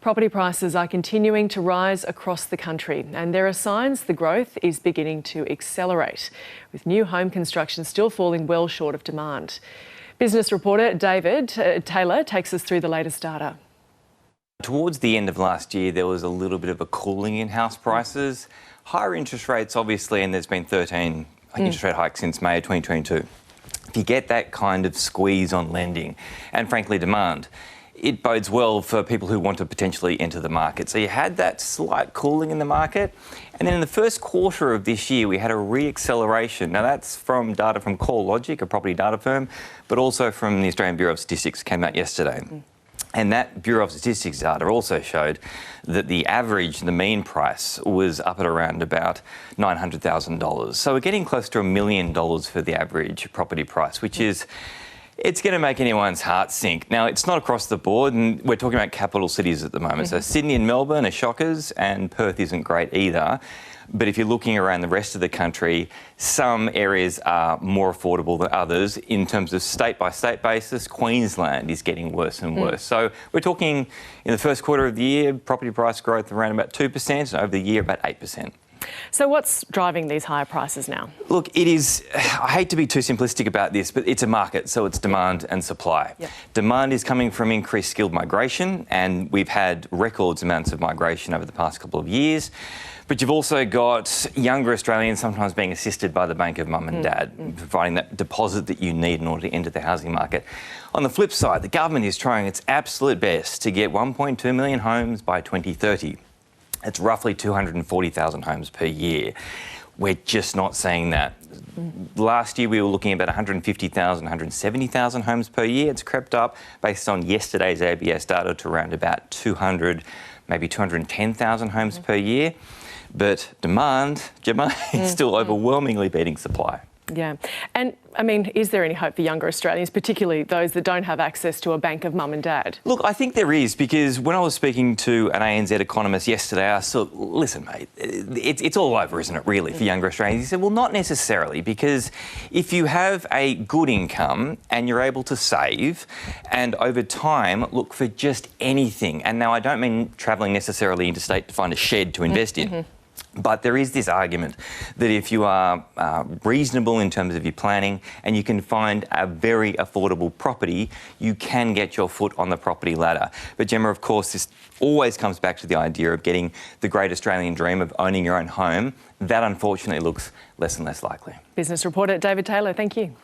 Property prices are continuing to rise across the country, and there are signs the growth is beginning to accelerate, with new home construction still falling well short of demand. Business reporter David Taylor takes us through the latest data. Towards the end of last year, there was a little bit of a cooling in house prices. Higher interest rates, obviously, and there's been 13 interest rate hikes since May of 2022. If you get that kind of squeeze on lending and, frankly, demand, it bodes well for people who want to potentially enter the market. So you had that slight cooling in the market. And then in the first quarter of this year, we had a re-acceleration. Now, that's from data from CoreLogic, a property data firm, but also from the Australian Bureau of Statistics, came out yesterday. And that Bureau of Statistics data also showed that the average, the mean price, was up at around about $900,000. So we're getting close to $1 million for the average property price, which is, it's going to make anyone's heart sink. Now, it's not across the board, and we're talking about capital cities at the moment. So Sydney and Melbourne are shockers, and Perth isn't great either. But if you're looking around the rest of the country, some areas are more affordable than others. In terms of state-by-state basis, Queensland is getting worse and worse. So we're talking, in the first quarter of the year, property price growth around about 2%, and over the year about 8%. So what's driving these higher prices now? Look, it is, I hate to be too simplistic about this, but it's a market, so it's demand and supply. Yep. Demand is coming from increased skilled migration, and we've had records amounts of migration over the past couple of years. But you've also got younger Australians sometimes being assisted by the bank of mum and dad, providing that deposit that you need in order to enter the housing market. On the flip side, the government is trying its absolute best to get 1.2 million homes by 2030. It's roughly 240,000 homes per year. We're just not seeing that. Last year, we were looking at about 150,000, 170,000 homes per year. It's crept up, based on yesterday's ABS data, to around about 200, maybe 210,000 homes per year. But demand is still overwhelmingly beating supply. Yeah. And, I mean, is there any hope for younger Australians, particularly those that don't have access to a bank of mum and dad? Look, I think there is, because when I was speaking to an ANZ economist yesterday, I said, listen, mate, it's all over, isn't it, really, for younger Australians? He said, well, not necessarily, because if you have a good income and you're able to save and over time look for just anything, and now I don't mean travelling necessarily interstate to find a shed to invest in, but there is this argument that if you are reasonable in terms of your planning and you can find a very affordable property, you can get your foot on the property ladder. But Gemma, of course, this always comes back to the idea of getting the great Australian dream of owning your own home. That unfortunately looks less and less likely. Business reporter David Taylor, thank you.